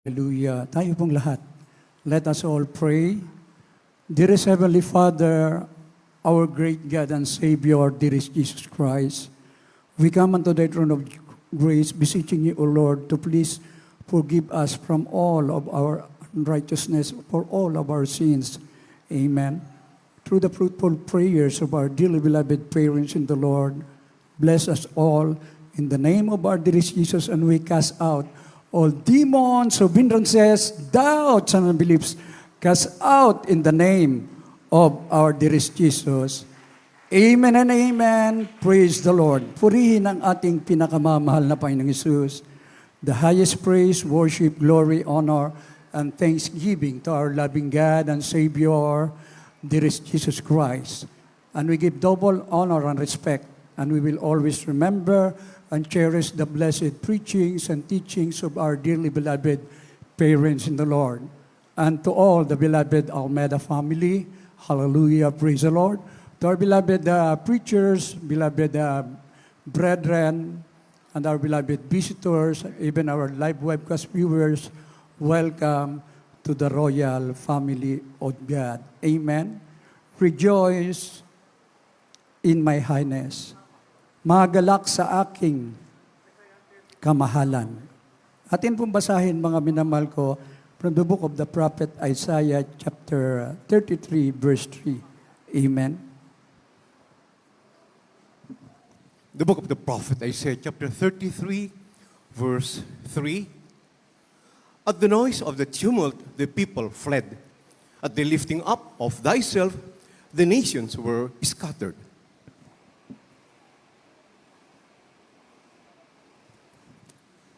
Hallelujah. Tayo pong lahat. Let us all pray. Dearest Heavenly Father, our great God and Savior, dearest Jesus Christ, we come unto thy throne of grace, beseeching you, O Lord, to please forgive us from all of our unrighteousness, for all of our sins. Amen. Through the fruitful prayers of our dearly beloved parents in the Lord, bless us all in the name of our dearest Jesus, and we cast out all demons of hindrances, doubts, and unbeliefs, cast out in the name of our dearest Jesus. Amen and amen. Praise the Lord. Purihin ang ating pinakamamahal na Panginoong Hesus. The highest praise, worship, glory, honor, and thanksgiving to our loving God and Savior, dearest Jesus Christ. And we give double honor and respect, and we will always remember and cherish the blessed preachings and teachings of our dearly beloved parents in the Lord. And to all the beloved Almeda family, hallelujah, praise the Lord. To our beloved preachers, beloved brethren, and our beloved visitors, even our live webcast viewers, welcome to the royal family of God. Amen. Rejoice in my highness. Magalak sa aking kamahalan. Atin pong basahin, mga minamahal ko, from the book of the prophet Isaiah, chapter 33, verse 3. Amen. The book of the prophet Isaiah, chapter 33, verse 3. At the noise of the tumult, the people fled. At the lifting up of thyself, the nations were scattered.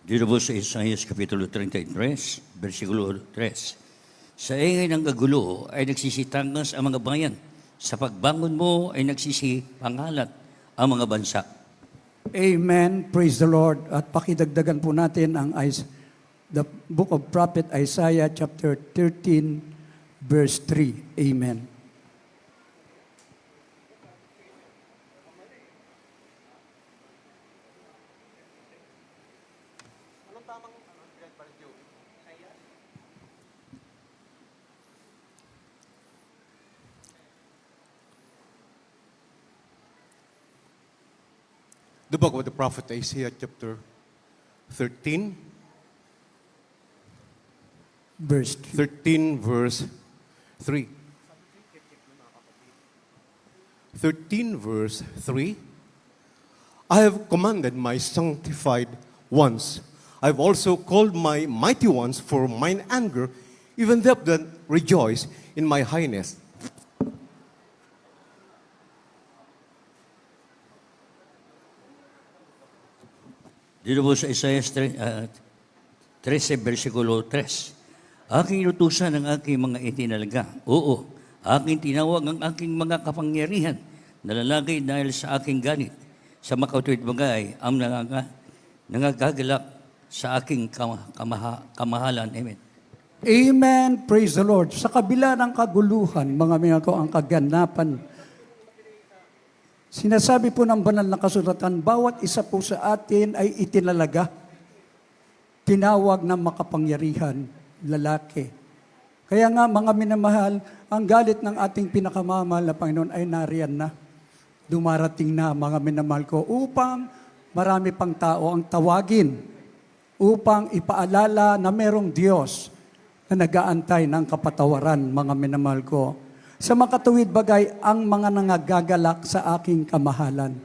Dito po sa Isaiah Kapitulo 33, versikulo 3. Sa ingay ng kagulo ay nagsisitangas ang mga bayan. Sa pagbangon mo ay nagsisipangalat ang mga bansa. Amen. Praise the Lord. At pakidagdagan po natin ang the book of prophet Isaiah, chapter 13, verse 3. Amen. The book of the prophet Isaiah, chapter 13, Verse 3. 13, verse 3. 13, verse 3. I have commanded my sanctified ones. I have also called my mighty ones for mine anger, even them that rejoice in my highness. Dito po sa Isaiah 13, versikulo 3. Aking inutusan ang aking mga itinalaga. Oo, aking tinawag ang aking mga kapangyarihan na lalagay dahil sa aking ganit. Sa makatuwid bagay ang nangagagalak sa aking kamahalan. Amen. Amen. Praise the Lord. Sa kabila ng kaguluhan, mga mga ko, ang kaganapan. Sinasabi po ng banal na kasulatan, bawat isa po sa atin ay itinalaga. Tinawag ng makapangyarihan, lalaki. Kaya nga, mga minamahal, ang galit ng ating pinakamamahal na Panginoon ay nariyan na. Dumarating na, mga minamahal ko, upang marami pang tao ang tawagin, upang ipaalala na merong Diyos na nag-aantay ng kapatawaran, mga minamahal ko. Sa makatuwid bagay, ang mga nangagagalak sa aking kamahalan.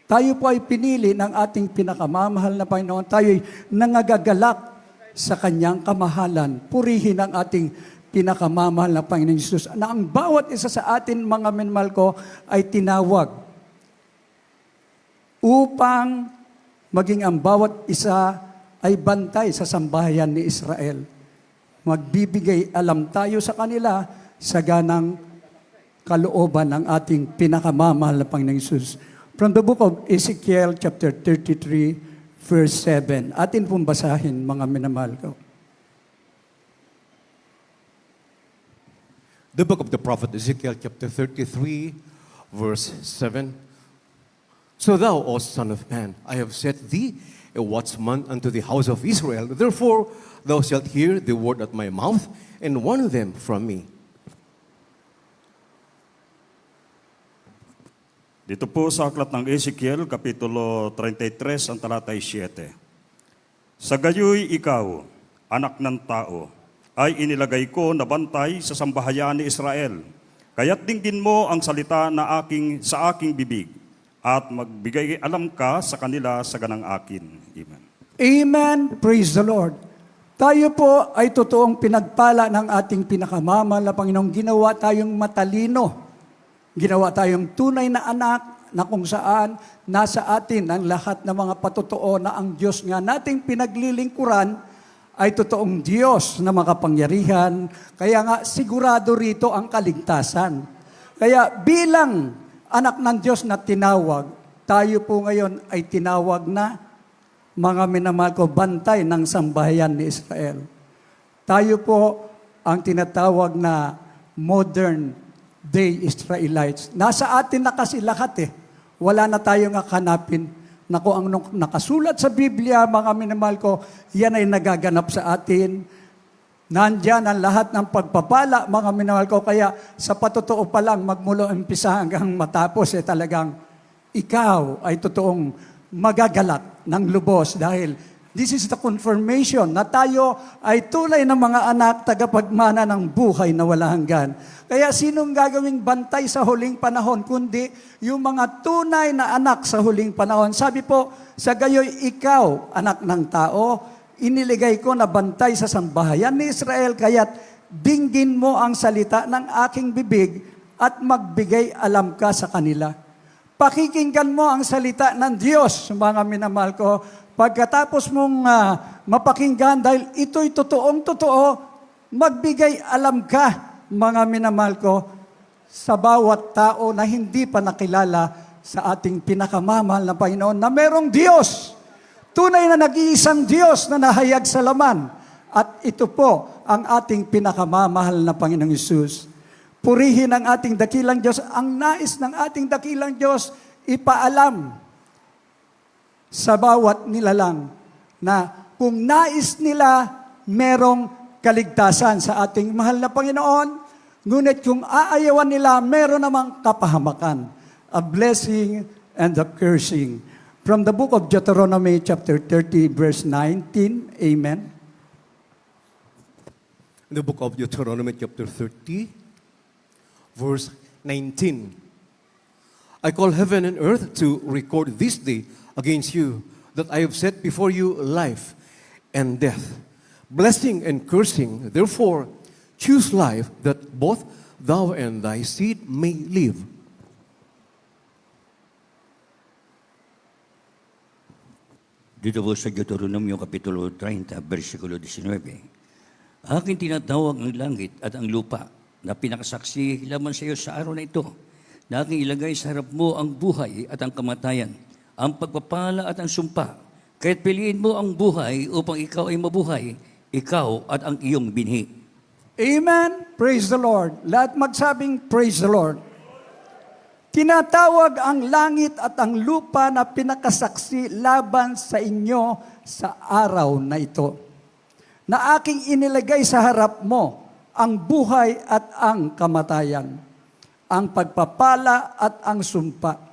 Tayo po ay pinili ng ating pinakamamahal na Panginoon. Tayo ay nangagagalak sa kanyang kamahalan. Purihin ang ating pinakamamahal na Panginoon Jesus, na ang bawat isa sa atin, mga minamahal ko, ay tinawag upang maging ang bawat isa ay bantay sa sambahayan ni Israel. Magbibigay alam tayo sa kanila sa ganang kalooban ng ating pinakamamahal na Panginoong Jesus. From the book of Ezekiel, chapter 33, verse 7. Atin pong basahin, mga minamahal ko. The book of the prophet Ezekiel, chapter 33, verse 7. So thou, O son of man, I have set thee a watchman unto the house of Israel. Therefore, thou shalt hear the word at my mouth, and warn them from me. Dito po sa aklat ng Ezekiel, Kapitulo 33, ang talatay 7. Sa gayoy ikaw, anak ng tao, ay inilagay ko na bantay sa sambahayan ni Israel. Kaya't dinggin mo ang salita na sa aking bibig, at magbigay alam ka sa kanila sa ganang akin. Amen. Amen. Praise the Lord. Tayo po ay totoong pinagpala ng ating pinakamamahal na Panginoong. Ginawa tayong matalino. Ginawa tayong tunay na anak na kung saan nasa atin ang lahat ng mga patotoo na ang Diyos nga nating pinaglilingkuran ay totoong Diyos na makapangyarihan. Kaya nga sigurado rito ang kaligtasan. Kaya bilang anak ng Diyos na tinawag, tayo po ngayon ay tinawag na mga minamahal ko, bantay ng sambahayan ni Israel. Tayo po ang tinatawag na modern day Israelites. Nasa atin na kasi lahat eh. Wala na tayong hanapin na kung ang nakasulat sa Biblia, mga minamahal ko, yan ay nagaganap sa atin. Nandyan ang lahat ng pagpapala, mga minamahal ko. Kaya sa patotoo pa lang, magmula umpisa hanggang matapos, talagang ikaw ay totoong magagalak ng lubos dahil this is the confirmation na tayo ay tunay na mga anak tagapagmana ng buhay na wala hanggan. Kaya sinong gagawing bantay sa huling panahon kundi yung mga tunay na anak sa huling panahon. Sabi po, sa gayoy ikaw, anak ng tao, iniligay ko na bantay sa sambahayan ni Israel, kaya't dinggin mo ang salita ng aking bibig at magbigay alam ka sa kanila. Pakikinggan mo ang salita ng Diyos, mga minamahal ko. Pagkatapos mong mapakinggan, dahil ito'y totoong totoo, magbigay alam ka, mga minamahal ko, sa bawat tao na hindi pa nakilala sa ating pinakamamahal na Panginoon na merong Diyos. Tunay na nag-iisang Diyos na nahayag sa laman. At ito po ang ating pinakamamahal na Panginoong Hesus. Purihin ang ating dakilang Diyos. Ang nais ng ating dakilang Diyos, ipaalam sa bawat nilalang na kung nais nila, merong kaligtasan sa ating mahal na Panginoon, ngunit kung aayawan nila, meron namang kapahamakan, a blessing and a cursing. From the book of Deuteronomy chapter 30, verse 19, Amen. In the book of Deuteronomy chapter 30, verse 19. I call heaven and earth to record this day against you, that I have set before you life and death, blessing and cursing. Therefore, choose life, that both thou and thy seed may live. Dito po sa Deuteronomio Kapitulo 30, versikulo 19. Aking tinatawag ang langit at ang lupa na pinakasaksi laman sa iyo sa araw na ito, na aking ilagay sa harap mo ang buhay at ang kamatayan, ang pagpapala at ang sumpa. Kaya't piliin mo ang buhay upang ikaw ay mabuhay, ikaw at ang iyong binhi. Amen. Praise the Lord. Lahat magsabing praise the Lord. Tinatawag ang langit at ang lupa na pinakasaksi laban sa inyo sa araw na ito, na aking inilagay sa harap mo ang buhay at ang kamatayan, ang pagpapala at ang sumpa.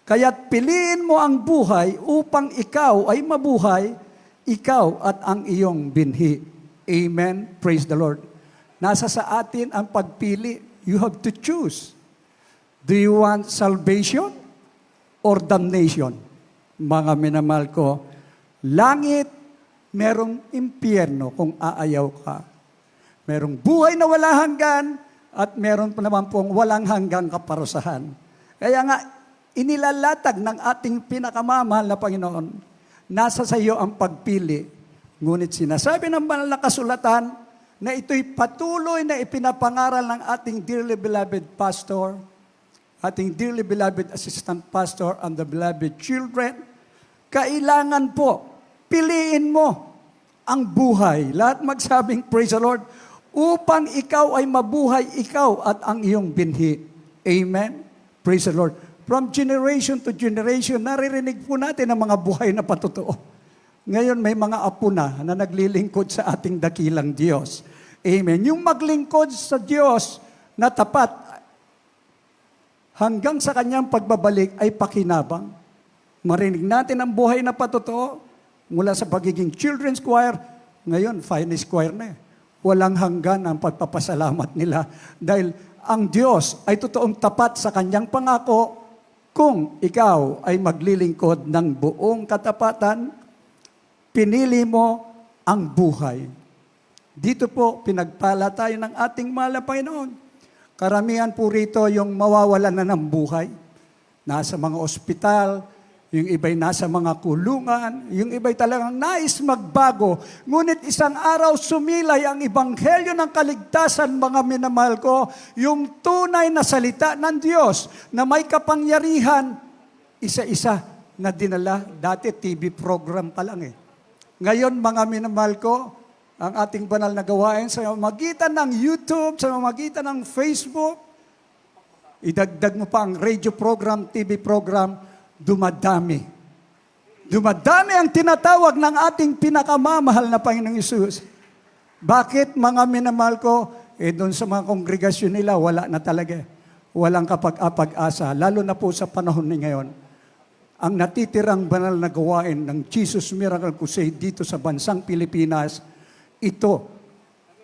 Kaya't piliin mo ang buhay upang ikaw ay mabuhay, ikaw at ang iyong binhi. Amen. Praise the Lord. Nasa sa atin ang pagpili. You have to choose. Do you want salvation or damnation? Mga minamahal ko, langit, merong impyerno kung aayaw ka. Merong buhay na wala hanggan at meron pa naman pong walang hanggang kaparusahan. Kaya nga, inilalatag ng ating pinakamamahal na Panginoon, nasa sa iyo ang pagpili. Ngunit sinasabi ng banal na kasulatan na ito'y patuloy na ipinapangaral ng ating dearly beloved pastor, ating dearly beloved assistant pastor and the beloved children. Kailangan po, piliin mo ang buhay. Lahat magsabing praise the Lord, upang ikaw ay mabuhay, ikaw at ang iyong binhi. Amen? Praise the Lord. From generation to generation, naririnig po natin ang mga buhay na patotoo. Ngayon may mga apo na naglilingkod sa ating dakilang Diyos. Amen. Yung maglingkod sa Diyos na tapat hanggang sa kanyang pagbabalik ay pakinabang. Marinig natin ang buhay na patotoo mula sa pagiging children's choir, ngayon finest choir na eh. Walang hanggan ang pagpapasalamat nila dahil ang Diyos ay totoong tapat sa kanyang pangako kung ikaw ay maglilingkod ng buong katapatan, pinili mo ang buhay. Dito po, pinagpala tayo ng ating mahal na Panginoon. Karamihan po rito yung mawawalan na ng buhay. Nasa mga ospital, yung iba'y nasa mga kulungan, yung iba'y talagang nais magbago. Ngunit isang araw sumilay ang ebanghelyo ng kaligtasan, mga minamahal ko, yung tunay na salita ng Diyos na may kapangyarihan, isa-isa na dinala. Dati TV program pa lang eh. Ngayon, mga minamahal ko, ang ating banal na gawain sa magitan ng YouTube, sa magitan ng Facebook, idagdag mo pa ang radio program, TV program, dumadami. Dumadami ang tinatawag ng ating pinakamamahal na Panginoong Hesus. Bakit, mga minamahal ko, doon sa mga kongregasyon nila, wala na talaga. Walang kapag-apag-asa, lalo na po sa panahon ni ngayon. Ang natitirang banal na gawain ng Jesus Miracle Crusade dito sa bansang Pilipinas, ito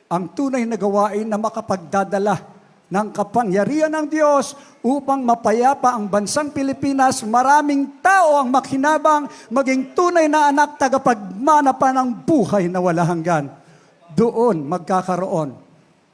ang tunay na gawain na makapagdadala ng kapangyarihan ng Diyos upang mapayapa ang bansang Pilipinas. Maraming tao ang makinabang, maging tunay na anak tagapagmana pa ng buhay na wala hanggan. Doon magkakaroon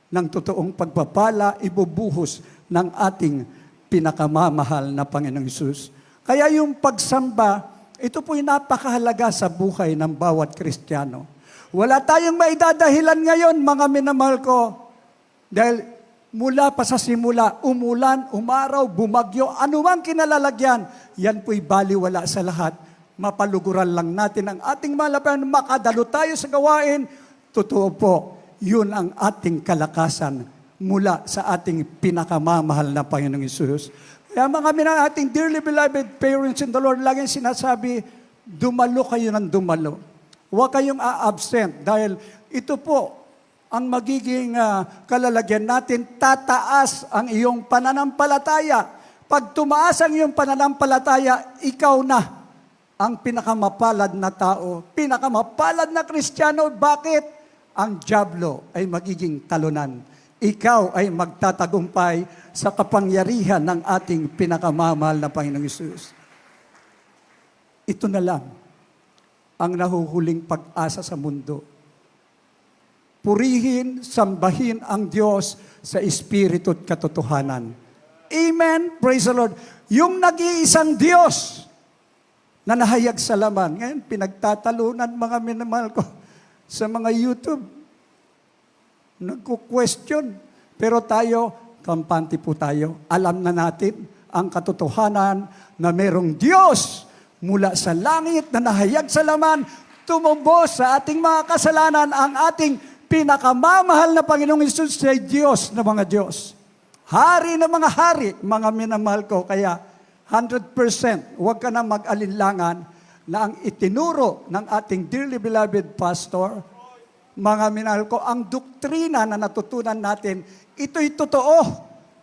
ng totoong pagpapala, ibubuhos ng ating pinakamamahal na Panginoong Hesus. Kaya yung pagsamba, ito po'y napakahalaga sa buhay ng bawat Kristiyano. Wala tayong maidadahilan ngayon, mga minamahal ko, dahil mula pa sa simula, umulan, umaraw, bumagyo, anumang kinalalagyan, yan po'y baliwala sa lahat. Mapaluguran lang natin ang ating malapan, makadalo tayo sa gawain. Totoo po, yun ang ating kalakasan mula sa ating pinakamamahal na Panginoong Hesus. Kaya mga ating dearly beloved parents in the Lord, laging sinasabi, dumalo kayo ng dumalo. Huwag kayong a-absent dahil ito po ang magiging kalalagyan natin, tataas ang iyong pananampalataya. Pag tumaas ang iyong pananampalataya, ikaw na ang pinakamapalad na tao, pinakamapalad na Kristiyano. Bakit? Ang dyablo ay magiging talunan. Ikaw ay magtatagumpay sa kapangyarihan ng ating pinakamamahal na Panginoong Hesus. Ito na lang ang nahuhuling pag-asa sa mundo. Purihin, sambahin ang Diyos sa espiritu at katotohanan. Amen. Praise the Lord. Yung nag-iisang Diyos na nahayag sa laman. Ngayon, pinagtatalunan mga minamahal ko sa mga YouTube. Nagko-question. Pero tayo, kampante po tayo. Alam na natin ang katotohanan na merong Diyos mula sa langit na nahayag sa laman, tumubos sa ating mga kasalanan, ang ating pinakamamahal na Panginoong Hesus ay Diyos na mga Diyos. Hari na mga hari, mga minamahal ko. Kaya 100%, huwag ka na mag-alinlangan na ang itinuro ng ating dearly beloved pastor, mga minamahal ko, ang doktrina na natutunan natin, ito'y totoo.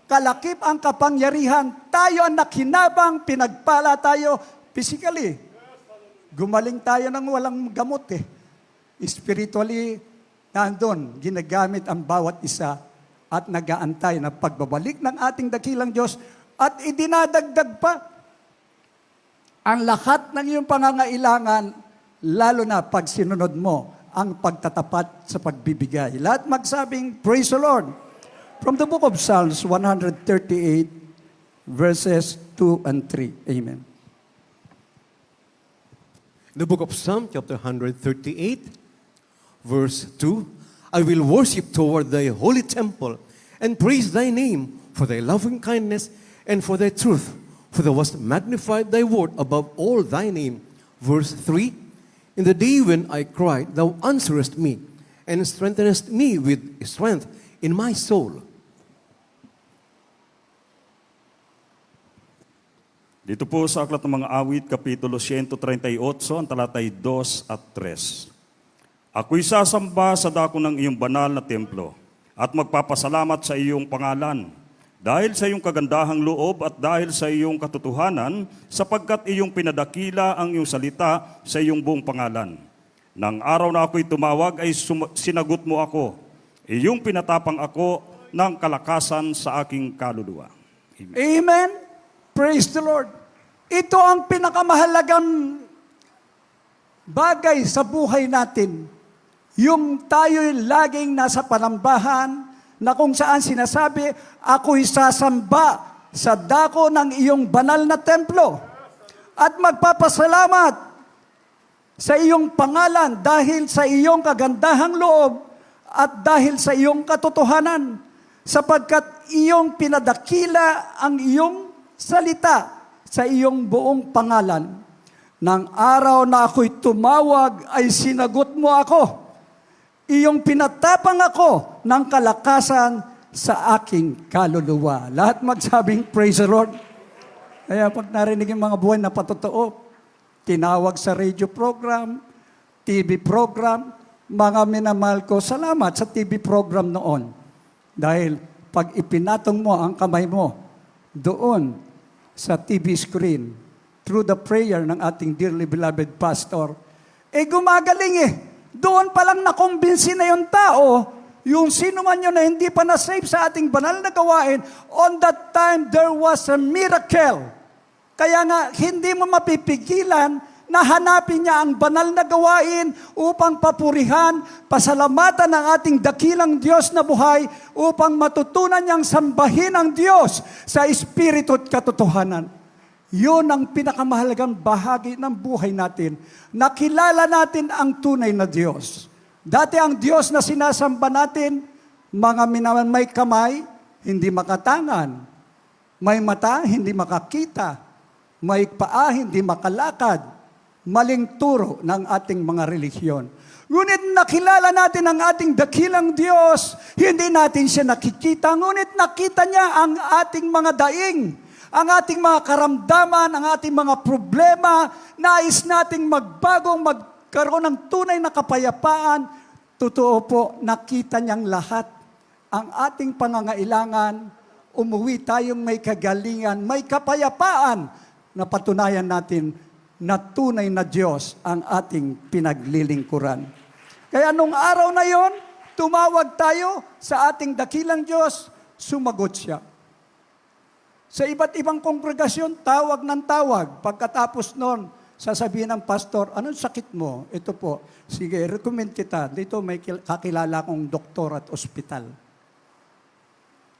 Kalakip ang kapangyarihan. Tayo ang nakinabang, pinagpala tayo physically. Gumaling tayo ng walang gamot eh. Spiritually, nandun, ginagamit ang bawat isa at nag-aantay na pagbabalik ng ating dakilang Diyos at idinadagdag pa ang lahat ng iyong pangangailangan, lalo na pag sinunod mo ang pagtatapat sa pagbibigay. Lahat magsabing, praise the Lord. From the book of Psalms 138, verses 2 and 3. Amen. The book of Psalm, chapter 138, verse 2, I will worship toward thy holy temple and praise thy name for thy loving kindness and for thy truth, for thou hast magnified thy word above all thy name. Verse 3, in the day when I cried, thou answerest me and strengthenest me with strength in my soul. Dito po sa Aklat ng Mga Awit, Kapitulo 138, ang talatay 2 at 3. Ako'y sasamba sa dako ng iyong banal na templo at magpapasalamat sa iyong pangalan dahil sa iyong kagandahang loob at dahil sa iyong katotohanan, sapagkat iyong pinadakila ang iyong salita sa iyong buong pangalan. Nang araw na ako'y tumawag ay sinagot mo ako. Iyong pinatapang ako ng kalakasan sa aking kaluluwa. Amen. Amen. Praise the Lord. Ito ang pinakamahalagang bagay sa buhay natin. Yung tayo'y laging nasa panambahan na kung saan sinasabi, ako'y sasamba sa dako ng iyong banal na templo at magpapasalamat sa iyong pangalan dahil sa iyong kagandahang loob at dahil sa iyong katotohanan, sapagkat iyong pinadakila ang iyong salita sa iyong buong pangalan. Nang araw na ako'y tumawag ay sinagot mo ako. Iyong pinatapang ako ng kalakasan sa aking kaluluwa. Lahat magsabing, praise the Lord. Kaya pag narinig yung mga buhay na patotoo, tinawag sa radio program, TV program, mga minamahal ko, salamat sa TV program noon. Dahil pag ipinatong mo ang kamay mo doon sa TV screen, through the prayer ng ating dearly beloved pastor, gumagaling Doon pa lang nakumbinsi na yung tao, yung sino man yun na hindi pa na-save sa ating banal na gawain, on that time, there was a miracle. Kaya nga, hindi mo mapipigilan na hanapin niya ang banal na gawain upang papurihan, pasalamatan ng ating dakilang Diyos na buhay, upang matutunan niyang sambahin ang Diyos sa espiritu at katotohanan. Yun ang pinakamahalagang bahagi ng buhay natin. Nakilala natin ang tunay na Diyos. Dati ang Diyos na sinasamba natin, mga minaman may kamay, hindi makatangan. May mata, hindi makakita. May paa, hindi makalakad. Maling turo ng ating mga relihiyon. Ngunit nakilala natin ang ating dakilang Diyos. Hindi natin siya nakikita, ngunit nakita niya ang ating mga daing. Ang ating mga karamdaman, ang ating mga problema, nais nating magbagong magkaroon ng tunay na kapayapaan. Totoo po, nakita niyang lahat. Ang ating pangangailangan, umuwi tayong may kagalingan, may kapayapaan na patunayan natin na tunay na Diyos ang ating pinaglilingkuran. Kaya nung araw na yon, tumawag tayo sa ating dakilang Diyos, sumagot siya. Sa iba't ibang kongregasyon, tawag ng tawag. Pagkatapos noon, sasabihin ng pastor, anong sakit mo? Ito po, sige, recommend kita. Dito may kakilala kong doktor at ospital.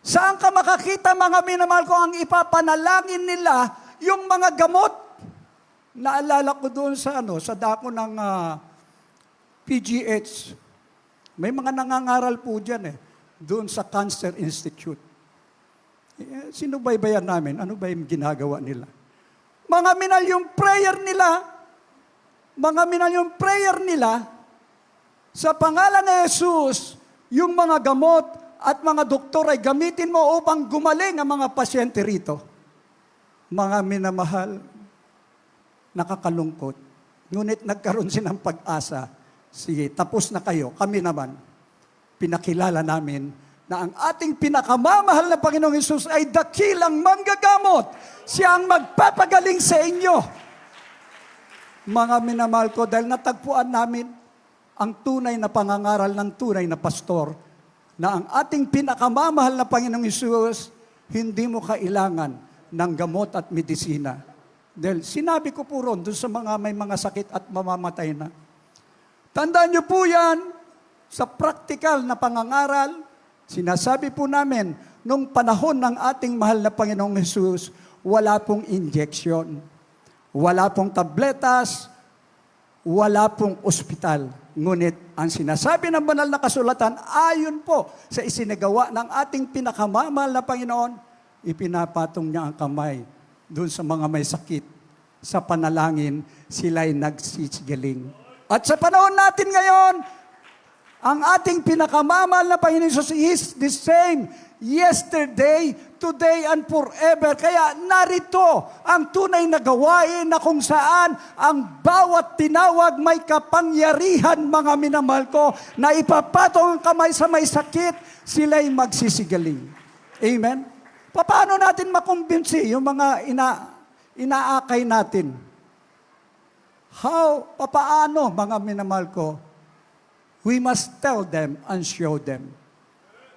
Saan ka makakita, mga minamahal ko, ang ipapanalangin nila, yung mga gamot? Naalala ko doon sa, sa dako ng PGH. May mga nangangaral po dyan doon sa Cancer Institute. Sinubaybayan namin, ano ba yung ginagawa nila? Mga minal yung prayer nila, sa pangalan ni Jesus, yung mga gamot at mga doktor ay gamitin mo upang gumaling ang mga pasyente rito. Mga minamahal, nakakalungkot. Ngunit nagkaroon silang pag-asa. Sige, tapos na kayo. Kami naman, pinakilala namin na ang ating pinakamamahal na Panginoong Hesus ay dakilang manggagamot. Siya ang magpapagaling sa inyo. Mga minamahal ko, dahil natagpuan namin ang tunay na pangangaral ng tunay na pastor, na ang ating pinakamamahal na Panginoong Hesus, hindi mo kailangan ng gamot at medisina. Dahil sinabi ko po ron, doon sa mga may mga sakit at mamamatay na. Tandaan niyo po yan, sa praktikal na pangangaral, sinasabi po namin, nung panahon ng ating mahal na Panginoong Hesus, wala pong injection, wala pong tabletas, wala pong ospital. Ngunit ang sinasabi ng banal na kasulatan, ayon po sa isinagawa ng ating pinakamamahal na Panginoon, ipinapatong niya ang kamay doon sa mga may sakit. Sa panalangin, sila'y nagsisigaling. At sa panahon natin ngayon, ang ating pinakamamahal na Panginoon Jesus is the same yesterday, today and forever. Kaya narito ang tunay na gawain na kung saan ang bawat tinawag may kapangyarihan, mga minamahal ko, na ipapatong ang kamay sa may sakit, sila'y magsisigaling. Amen? Paano natin makumbinsi yung mga inaakay natin? Paano, mga minamahal ko? We must tell them and show them.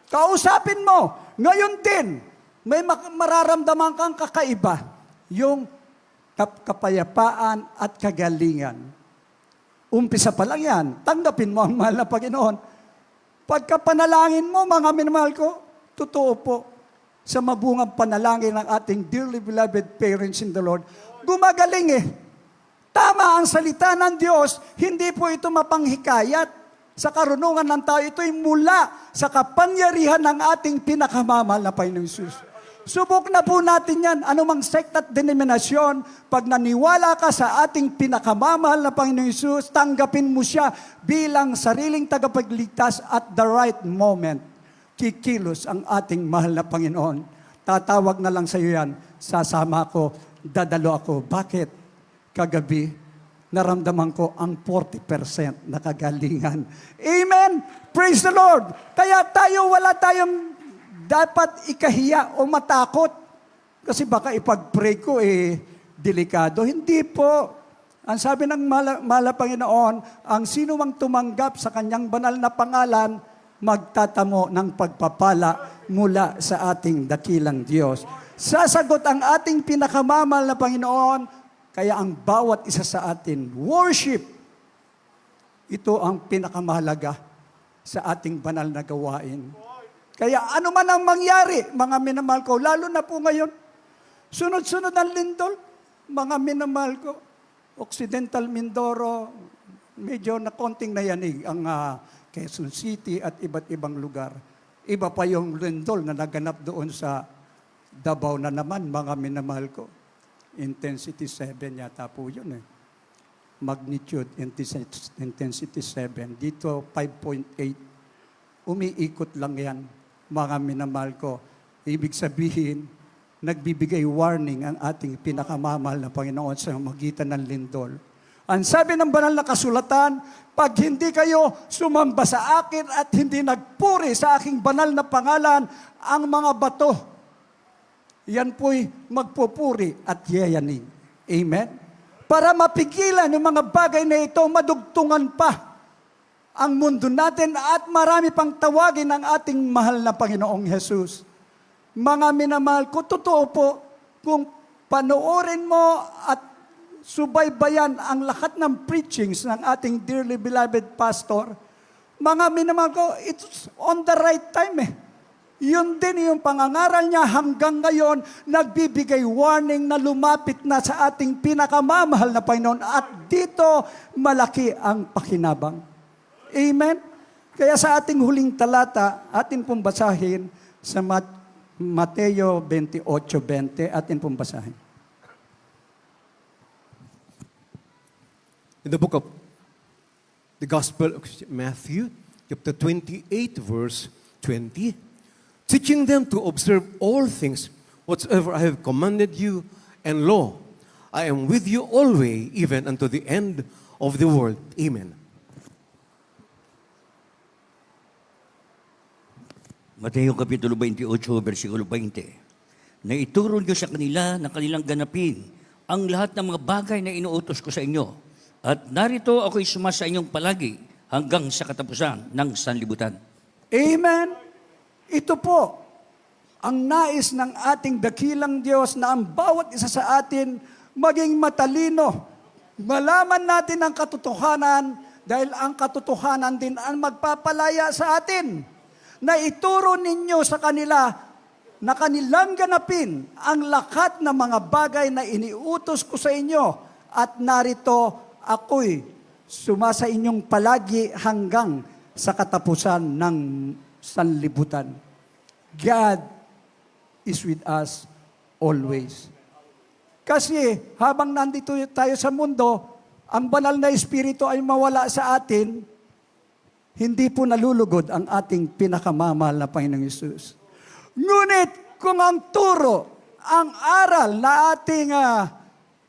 Kausapin mo, ngayon din, may mararamdaman kang kakaiba, yung kapayapaan at kagalingan. Umpisa pa lang yan, tanggapin mo ang mahal na Panginoon. Pagka panalangin mo, mga minamahal ko, totoo po, sa mabungang panalangin ng ating dearly beloved parents in the Lord, gumagaling eh. Tama ang salita ng Diyos, hindi po ito mapanghikayat sa karunungan ng tao. Ito'y mula sa kapangyarihan ng ating pinakamamahal na Panginoong Hesus. Subok na po natin yan, anumang sect at denominasyon, pag naniwala ka sa ating pinakamamahal na Panginoong Hesus, tanggapin mo siya bilang sariling tagapagligtas at the right moment. Kikilos ang ating mahal na Panginoon. Tatawag na lang sa iyo yan, sasama ako, dadalo ako. Bakit? Kagabi, naramdaman ko ang 40% na kagalingan. Amen! Praise the Lord! Kaya wala tayong dapat ikahiya o matakot. Kasi baka ipag-pray ko, delikado. Hindi po. Ang sabi ng mahal na Panginoon, ang sino mang tumanggap sa kanyang banal na pangalan, magtatamo ng pagpapala mula sa ating dakilang Diyos. Sasagot ang ating pinakamamahal na Panginoon. Kaya ang bawat isa sa atin, worship, ito ang pinakamahalaga sa ating banal na gawain. Kaya ano man ang mangyari, mga minamahal ko, lalo na po ngayon, sunod-sunod ang lindol, mga minamahal ko, Occidental Mindoro, medyo na konting nayanig ang Quezon City at iba't ibang lugar. Iba pa yung lindol na naganap doon sa Davao na naman, mga minamahal ko. Intensity 7 yata po yun eh. Magnitude, intensity 7. Dito, 5.8. Umiikot lang yan, mga minamahal ko. Ibig sabihin, nagbibigay warning ang ating pinakamamahal na Panginoon sa magitan ng lindol. Ang sabi ng banal na kasulatan, pag hindi kayo sumamba sa akin at hindi nagpuri sa aking banal na pangalan, ang mga bato, yan po'y magpupuri at yayanig. Amen? Para mapigilan yung mga bagay na ito, madugtungan pa ang mundo natin at marami pang tawagin ng ating mahal na Panginoong Jesus. Mga minamahal ko, totoo po, kung panoorin mo at subaybayan ang lahat ng preachings ng ating dearly beloved pastor, mga minamahal ko, it's on the right time eh. Yun din yung pangangaral niya hanggang ngayon, nagbibigay warning na lumapit na sa ating pinakamamahal na Panginoon at dito malaki ang pakinabang. Amen? Kaya sa ating huling talata, atin pong basahin sa Mateo 28:20, atin pong basahin. In the book of the Gospel of Matthew, chapter 28, verse 20, teaching them to observe all things whatsoever I have commanded you, and lo, I am with you always, even unto the end of the world. Amen. Mateo Kapitulo 28, versikulo 20. Na ituro niyo sa kanila na kanilang ganapin ang lahat ng mga bagay na inuutos ko sa inyo. At narito ako'y sumasa inyong palagi hanggang sa katapusan ng sanlibutan. Amen? Ito po, ang nais ng ating dakilang Diyos na ang bawat isa sa atin maging matalino. Malaman natin ang katotohanan dahil ang katotohanan din ang magpapalaya sa atin. Na ituro ninyo sa kanila na kanilang ganapin ang lahat ng mga bagay na iniutos ko sa inyo at narito ako'y sumasa inyong palagi hanggang sa katapusan ng sanlibutan. God is with us always. Kasi habang nandito tayo sa mundo, ang banal na espiritu ay mawala sa atin, hindi po nalulugod ang ating pinakamamahal na Panginoong Hesus. Ngunit Kung ang turo, ang aral na ating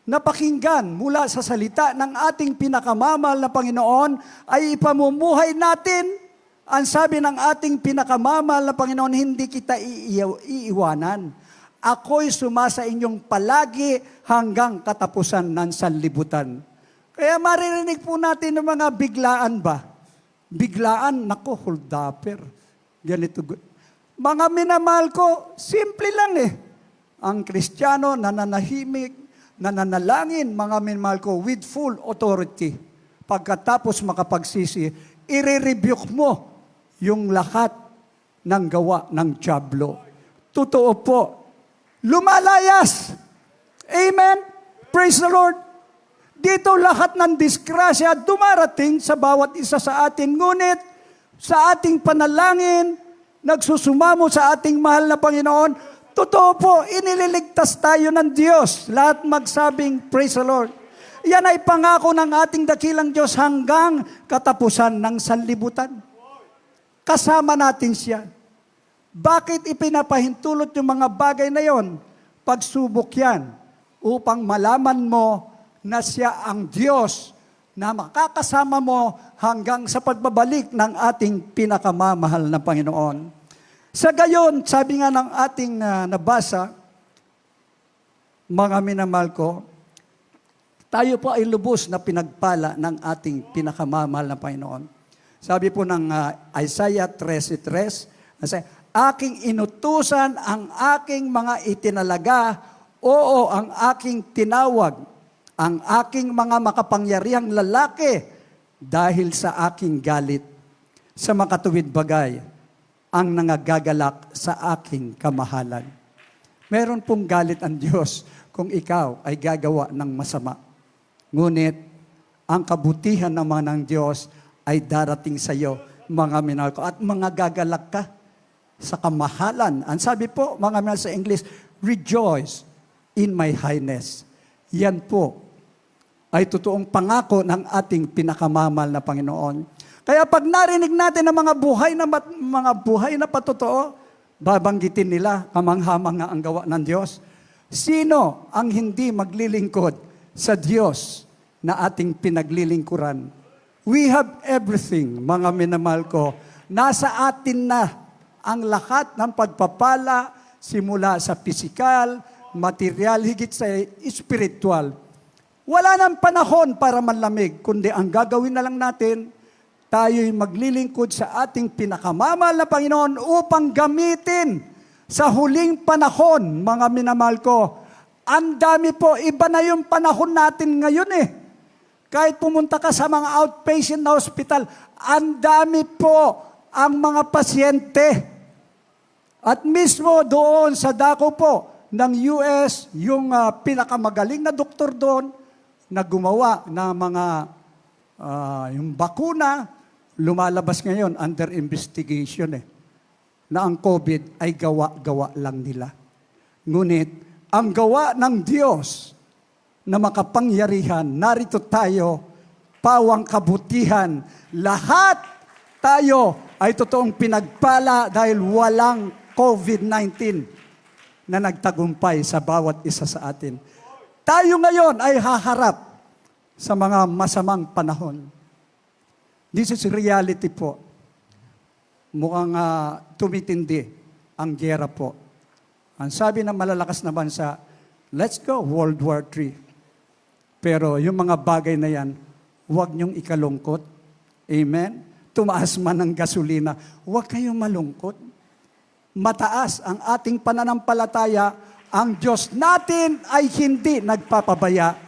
napakinggan mula sa salita ng ating pinakamamahal na Panginoon ay ipamumuhay natin, ang sabi ng ating pinakamamahal na Panginoon, hindi kita iiwanan. Ako'y sumasa inyong palagi hanggang katapusan ng sanlibutan. Kaya maririnig po natin ng mga biglaan ba? Biglaan, nako, hold upper. Ganito. Mga minamahal ko, simple lang eh. Ang Kristiyano, nananahimik, nananalangin, mga minamahal ko, with full authority. Pagkatapos makapagsisi, i-rebuke mo yung lahat ng gawa ng dyablo. Totoo po. Lumalayas. Amen? Praise the Lord. Dito lahat ng disgrasya dumarating sa bawat isa sa atin. Ngunit sa ating panalangin, nagsusumamo sa ating mahal na Panginoon, totoo po, inililigtas tayo ng Diyos. Lahat magsabing, praise the Lord. Yan ay pangako ng ating dakilang Diyos hanggang katapusan ng sanlibutan. Kasama natin siya. Bakit ipinapahintulot yung mga bagay na yon? Pagsubok yan upang malaman mo na siya ang Diyos na makakasama mo hanggang sa pagbabalik ng ating pinakamamahal na Panginoon. Sa gayon, sabi nga ng ating nabasa, mga minamahal ko, tayo po ay lubos na pinagpala ng ating pinakamamahal na Panginoon. Sabi po ng Isaiah 13:3, aking inutusan ang aking mga itinalaga, oo, ang aking tinawag, ang aking mga makapangyarihang lalaki dahil sa aking galit. Sa makatuwid bagay, ang nangagagalak sa aking kamahalan. Meron pong galit ang Diyos kung ikaw ay gagawa ng masama. Ngunit, ang kabutihan naman ng Diyos ay darating sa iyo, mga minahal ko, at mga gagalak ka sa kamahalan. Ang sabi po, mga minahal sa English, rejoice in my highness. Yan po ay totoong pangako ng ating pinakamamahal na Panginoon. Kaya pag narinig natin ang mga buhay na patotoo, babanggitin nila, kamanghamang nga ang gawa ng Diyos. Sino ang hindi maglilingkod sa Diyos na ating pinaglilingkuran? We have everything, mga minamahal ko. Nasa atin na ang lahat ng pagpapala, simula sa pisikal, material, higit sa spiritual. Wala nang panahon para manlamig, kundi ang gagawin na lang natin, tayo'y maglilingkod sa ating pinakamamahal na Panginoon upang gamitin sa huling panahon, mga minamahal ko. Ang dami po, iba na yung panahon natin ngayon eh. Kahit pumunta ka sa mga outpatient na hospital, ang dami po ang mga pasyente. At mismo doon sa dako po ng US, yung pinakamagaling na doktor doon, na gumawa ng mga yung bakuna, lumalabas ngayon under investigation na ang COVID ay gawa-gawa lang nila. Ngunit, ang gawa ng Diyos na makapangyarihan, narito tayo, pawang kabutihan, lahat tayo ay totoong pinagpala dahil walang COVID-19 na nagtagumpay sa bawat isa sa atin. Tayo ngayon ay haharap sa mga masamang panahon. This is reality po. Mukhang tumitindi ang giyera po. Ang sabi ng malalakas na bansa, let's go, World War III. Pero yung mga bagay na yan, huwag niyong ikalungkot. Amen? Tumaas man ang gasolina, huwag kayong malungkot. Mataas ang ating pananampalataya, ang Diyos natin ay hindi nagpapabaya.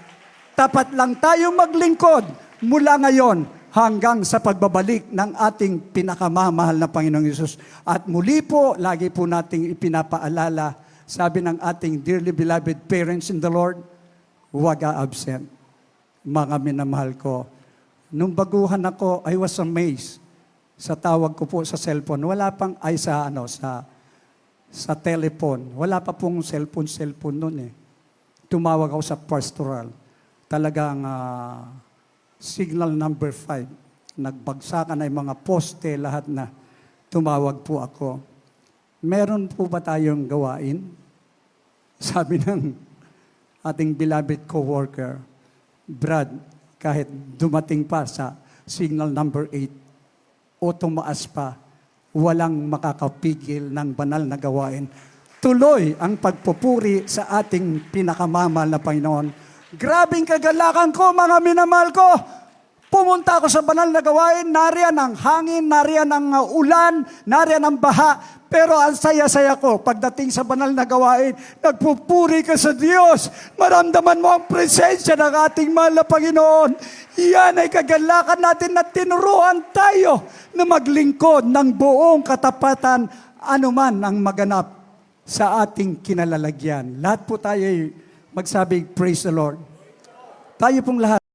Tapat lang tayong maglingkod mula ngayon hanggang sa pagbabalik ng ating pinakamamahal na Panginoong Hesus. At muli po, lagi po nating ipinapaalala, sabi ng ating dearly beloved parents in the Lord, huwag absent. Mga minamahal ko, nung baguhan ako, I was amazed sa tawag ko po sa cellphone. Wala pang, sa telephone. Wala pa pong cellphone noon eh. Tumawag ako sa pastoral. Talagang signal number 5. Nagbagsakan ay mga poste, lahat na. Tumawag po ako. meron po ba tayong gawain? Sabi ng ating beloved co-worker, Brad, kahit dumating pa sa signal number 8 o tumaas pa, walang makakapigil ng banal na gawain. Tuloy ang pagpupuri sa ating pinakamamahal na Panginoon. Grabing kagalakan ko, mga minamahal ko. Pumunta ako sa banal na gawain, nariyan ang hangin, nariyan ang ulan, nariyan ang baha. Pero ang saya-saya ko, pagdating sa banal na gawain, nagpupuri ka sa Diyos. Maramdaman mo ang presensya ng ating mahal na Panginoon. Iyan ay kagalakan natin na tinuruan tayo na maglingkod ng buong katapatan anuman ang maganap sa ating kinalalagyan. Lahat po tayo ay magsabing, praise the Lord. Tayo pong lahat.